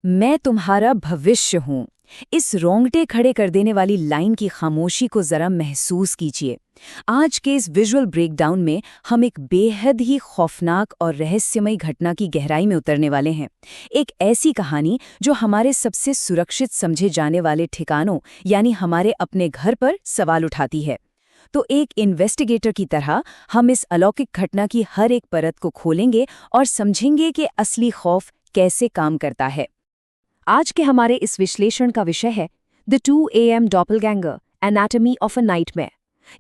मैं तुम्हारा भविष्य हूँ। इस रोंगटे खड़े कर देने वाली लाइन की खामोशी को जरा महसूस कीजिए। आज के इस विजुअल ब्रेकडाउन में हम एक बेहद ही खौफनाक और रहस्यमयी घटना की गहराई में उतरने वाले हैं। एक ऐसी कहानी जो हमारे सबसे सुरक्षित समझे जाने वाले ठिकानों यानी हमारे अपने घर पर सवाल उठाती है। तो एक इन्वेस्टिगेटर की तरह हम इस अलौकिक घटना की हर एक परत को खोलेंगे और समझेंगे कि असली खौफ कैसे काम करता है। आज के हमारे इस विश्लेषण का विषय है the 2 AM doppelganger anatomy of a nightmare.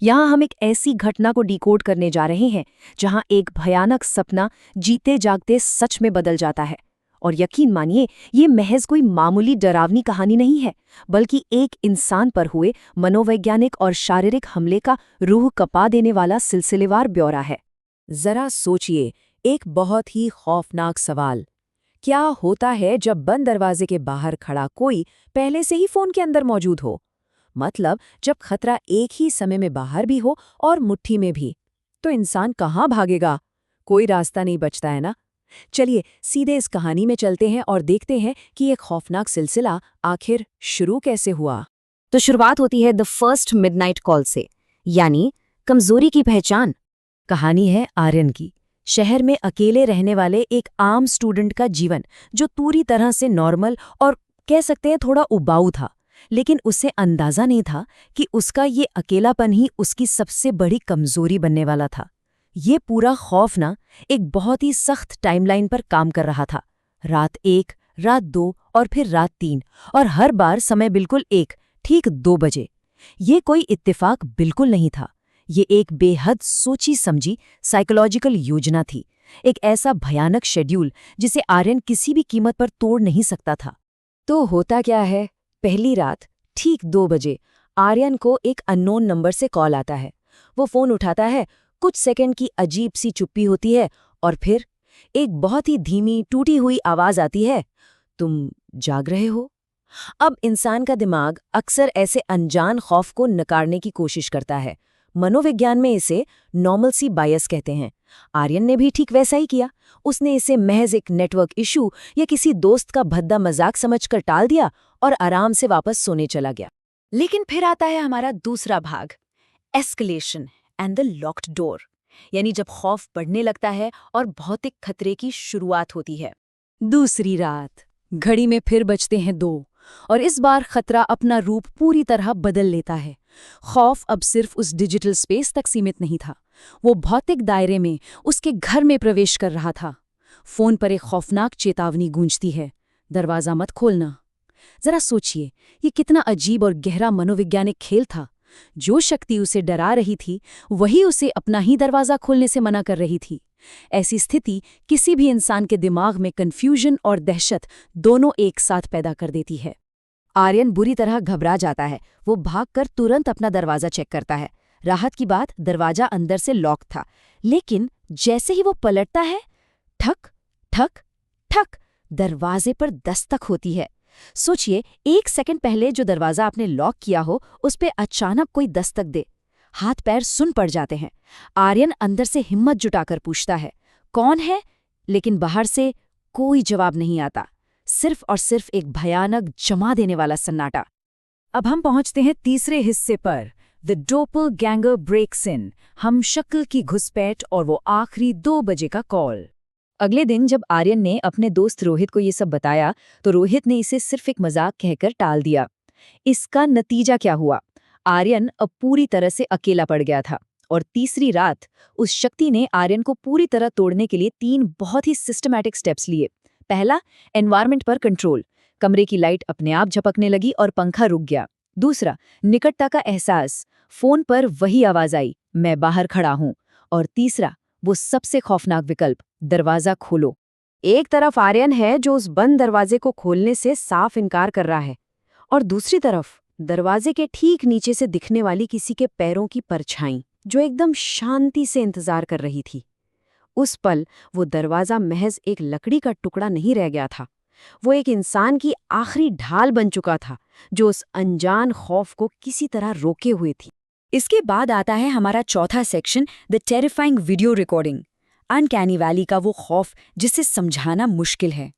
यहाँ हम एक ऐसी घटना को डिकोड करने जा रहे हैं जहाँ एक भयानक सपना जीते जागते सच में बदल जाता है। और यकीन मानिए, ये महज कोई मामूली डरावनी कहानी नहीं है, बल्कि एक इंसान पर हुए मनोवैज्ञानिक और शारीरिक हमले का रूह कपा देने वाला सिलसिलेवार ब्यौरा है। जरा सोचिए, एक बहुत ही खौफनाक सवाल। क्या होता है जब बंद दरवाजे के बाहर खड़ा कोई पहले से ही फोन के अंदर मौजूद हो? मतलब जब खतरा एक ही समय में बाहर भी हो और मुट्ठी में भी। तो इंसान कहाँ भागेगा? कोई रास्ता नहीं बचता है ना। चलिए सीधे इस कहानी में चलते हैं और देखते हैं कि ये खौफनाक सिलसिला आखिर शुरू कैसे हुआ। तो शुरुआत होती है द फर्स्ट मिडनाइट कॉल से, यानी कमजोरी की पहचान। कहानी है आर्यन की, शहर में अकेले रहने वाले एक आम स्टूडेंट का जीवन जो पूरी तरह से नॉर्मल और कह सकते हैं थोड़ा उबाऊ था। लेकिन उसे अंदाजा नहीं था कि उसका ये अकेलापन ही उसकी सबसे बड़ी कमजोरी बनने वाला था। ये पूरा खौफ ना एक बहुत ही सख्त टाइमलाइन पर काम कर रहा था। रात 1, रात 2 और फिर रात 3, और हर बार समय बिल्कुल ठीक 2 बजे। ये कोई इत्तेफाक बिल्कुल नहीं था। ये एक बेहद सोची समझी साइकोलॉजिकल योजना थी, एक ऐसा भयानक शेड्यूल जिसे आर्यन किसी भी कीमत पर तोड़ नहीं सकता था। तो होता क्या है, पहली रात ठीक 2 बजे आर्यन को एक अननोन नंबर से कॉल आता है। वो फोन उठाता है, कुछ सेकंड की अजीब सी चुप्पी होती है और फिर एक बहुत ही धीमी टूटी हुई आवाज आती है, तुम जाग रहे हो? अब इंसान का दिमाग अक्सर ऐसे अनजान खौफ को नकारने की कोशिश करता है। मनोविज्ञान में इसे नॉर्मलसी बायस कहते हैं। आर्यन ने भी ठीक वैसा ही किया। उसने इसे महज एक नेटवर्क इशू या किसी दोस्त का भद्दा मजाक समझकर टाल दिया और आराम से वापस सोने चला गया। लेकिन फिर आता है हमारा दूसरा भाग, escalation and the locked door, यानी जब खौफ बढ़ने लगता है और भौतिक खतरे की शुरुआत होती है। दूसरी रात, घड़ी में फिर बजते हैं 2 और इस बार खतरा अपना रूप पूरी तरह बदल लेता है। खौफ अब सिर्फ उस डिजिटल स्पेस तक सीमित नहीं था, वो भौतिक दायरे में उसके घर में प्रवेश कर रहा था। फोन पर एक खौफनाक चेतावनी गूंजती है, दरवाजा मत खोलना। जरा सोचिए, ये कितना अजीब और गहरा मनोवैज्ञानिक खेल था। जो शक्ति उसे डरा रही थी वही उसे अपना ही दरवाजा खोलने से मना कर रही थी। ऐसी स्थिति किसी भी इंसान के दिमाग में कन्फ्यूजन और दहशत दोनों एक साथ पैदा कर देती है। आर्यन बुरी तरह घबरा जाता है। वो भागकर तुरंत अपना दरवाजा चेक करता है। राहत की बात, दरवाजा अंदर से लॉक था, लेकिन जैसे ही वो पलटता है, ठक ठक ठक, दरवाजे पर दस्तक होती है। सोचिए, 1 सेकंड पहले जो दरवाजा आपने लॉक किया हो उस पे अचानक कोई दस्तक दे। हाथ पैर सुन पड़ जाते हैं। आर्यन अंदर से हिम्मत जुटाकर पूछता है, कौन है? लेकिन बाहर से कोई जवाब नहीं आता, सिर्फ और सिर्फ एक भयानक जमा देने वाला सन्नाटा। अब हम पहुंचते हैं तीसरे हिस्से पर, द डोपलगैंगर ब्रेक्स इन, हम शक्ल की घुसपैठ और वो आखिरी 2 बजे का कॉल। अगले दिन जब आर्यन ने अपने दोस्त रोहित को ये सब बताया तो रोहित ने इसे सिर्फ एक मजाक कहकर टाल दिया। इसका नतीजा क्या हुआ? आर्यन अब पूरी तरह से अकेला पड़ गया था और तीसरी रात उस शक्ति ने आर्यन को पूरी तरह तोड़ने के लिए 3 बहुत ही सिस्टमैटिक स्टेप्स लिए। पहला, एनवायरनमेंट पर कंट्रोल। कमरे की लाइट अपने आप झपकने लगी और पंखा रुक गया। दूसरा, निकटता का एहसास। फोन पर वही आवाज आई, मैं बाहर खड़ा हूं। और तीसरा, वो सबसे खौफनाक विकल्प, दरवाजा खोलो। एक तरफ आर्यन है जो उस बंद दरवाजे को खोलने से साफ इनकार कर रहा है, और दूसरी तरफ दरवाजे के ठीक नीचे से दिखने वाली किसी के पैरों की परछाई जो एकदम शांति से इंतजार कर रही थी। उस पल वो दरवाजा महज एक लकड़ी का टुकड़ा नहीं रह गया था, वो एक इंसान की आखिरी ढाल बन चुका था जो उस अनजान खौफ को किसी तरह रोके हुए थी। इसके बाद आता है हमारा चौथा section, the terrifying video recording. Uncanny valley का वो खौफ जिसे समझाना मुश्किल है।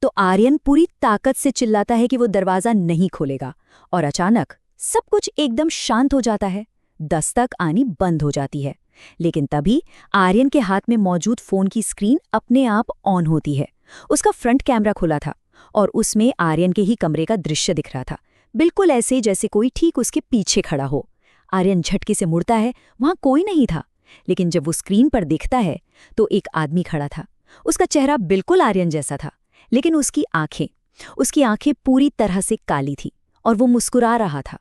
तो आर्यन पूरी ताकत से चिल्लाता है कि वो दरवाजा नहीं खोलेगा, और अचानक सब कुछ एकदम शांत हो जाता है। दस्तक आनी बंद हो जाती है, लेकिन तभी आर्यन के हाथ में मौजूद फोन की स्क्रीन अपने आप ऑन होती है। उसका फ्रंट कैमरा खुला था और उसमें आर्यन के ही कमरे का दृश्य दिख रहा था, बिल्कुल ऐसे जैसे कोई ठीक उसके पीछे खड़ा हो। आर्यन झटके से मुड़ता है, वहां कोई नहीं था, लेकिन जब वो स्क्रीन पर देखता है तो एक आदमी खड़ा था। उसका चेहरा बिल्कुल आर्यन जैसा था, लेकिन उसकी आंखें पूरी तरह से काली थी और वो मुस्कुरा रहा था।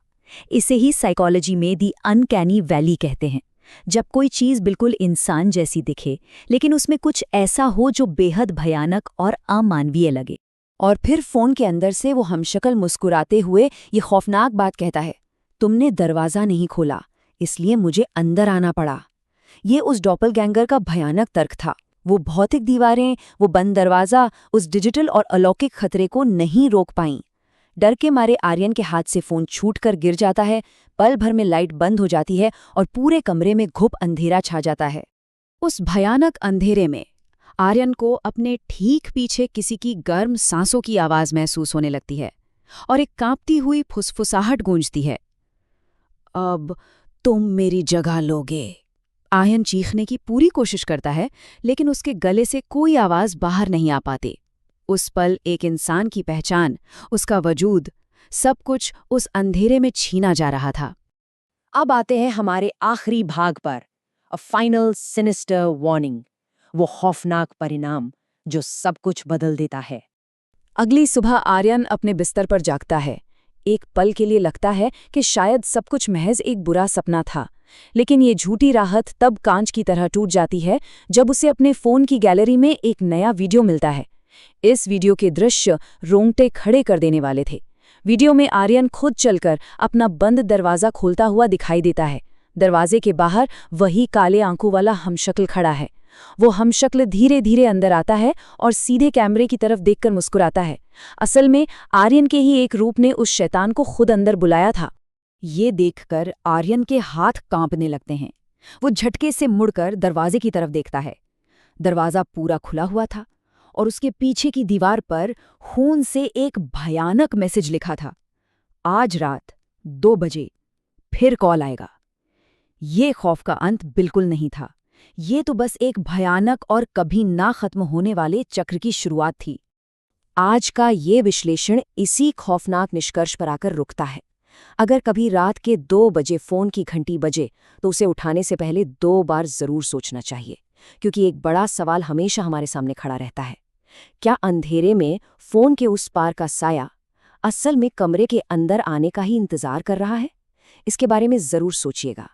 इसे ही साइकोलॉजी में दी अनकैनी वैली कहते हैं, जब कोई चीज बिल्कुल इंसान जैसी दिखे लेकिन उसमें कुछ ऐसा हो जो बेहद भयानक और अमानवीय लगे। और फिर फोन के अंदर से वो हमशक्ल मुस्कुराते हुए ये खौफनाक बात कहता है, तुमने दरवाजा नहीं खोला, इसलिए मुझे अंदर आना पड़ा। ये उस डॉपलगैंगर का भयानक तर्क था। वो भौतिक दीवारें, वो बंद दरवाजा उस डिजिटल और अलौकिक खतरे को नहीं रोक पाईं। डर के मारे आर्यन के हाथ से फोन छूटकर गिर जाता है, पल भर में लाइट बंद हो जाती है और पूरे कमरे में घुप अंधेरा छा जाता है। उस भयानक अंधेरे में आर्यन को अपने ठीक पीछे किसी की गर्म सांसों की आवाज महसूस होने लगती है और एक कांपती हुई फुसफुसाहट गूंजती है। अब तुम मेरी जगह लोगे। आर्यन चीखने की पूरी कोशिश करता है, लेकिन उसके गले से कोई आवाज बाहर नहीं आ पाती। उस पल एक इंसान की पहचान, उसका वजूद, सब कुछ उस अंधेरे में छीना जा रहा था। अब आते हैं हमारे आखिरी भाग पर, अ फाइनल सिनिस्टर वार्निंग, वो खौफनाक परिणाम जो सब कुछ बदल देता है। अगली सुबह आर्यन अपने बिस्तर पर जागता है। एक पल के लिए लगता है कि शायद सब कुछ महज एक बुरा सपना था, लेकिन ये झूठी राहत तब कांच की तरह टूट जाती है जब उसे अपने फोन की गैलरी में एक नया वीडियो मिलता है। इस वीडियो के दृश्य रोंगटे खड़े कर देने वाले थे। वीडियो में आर्यन खुद चलकर अपना बंद दरवाजा खोलता हुआ दिखाई देता है। दरवाजे के बाहर वही काले आंखों वाला हमशक्ल खड़ा है। वो हमशक्ल धीरे धीरे अंदर आता है और सीधे कैमरे की तरफ देखकर मुस्कुराता है। असल में आर्यन के ही एक रूप ने उस शैतान को खुद अंदर बुलाया था। ये देखकर आर्यन के हाथ कांपने लगते हैं। वो झटके से मुड़कर दरवाजे की तरफ देखता है। दरवाजा पूरा खुला हुआ था और उसके पीछे की दीवार पर खून से एक भयानक मैसेज लिखा था, आज रात 2 बजे फिर कॉल आएगा। ये खौफ का अंत बिल्कुल नहीं था, ये तो बस एक भयानक और कभी ना खत्म होने वाले चक्र की शुरुआत थी। आज का ये विश्लेषण इसी खौफनाक निष्कर्ष पर आकर रुकता है। अगर कभी रात के 2 बजे फोन की घंटी बजे तो उसे उठाने से पहले 2 बार जरूर सोचना चाहिए, क्योंकि एक बड़ा सवाल हमेशा हमारे सामने खड़ा रहता है। क्या अंधेरे में फोन के उस पार का साया असल में कमरे के अंदर आने का ही इंतजार कर रहा है? इसके बारे में जरूर सोचिएगा।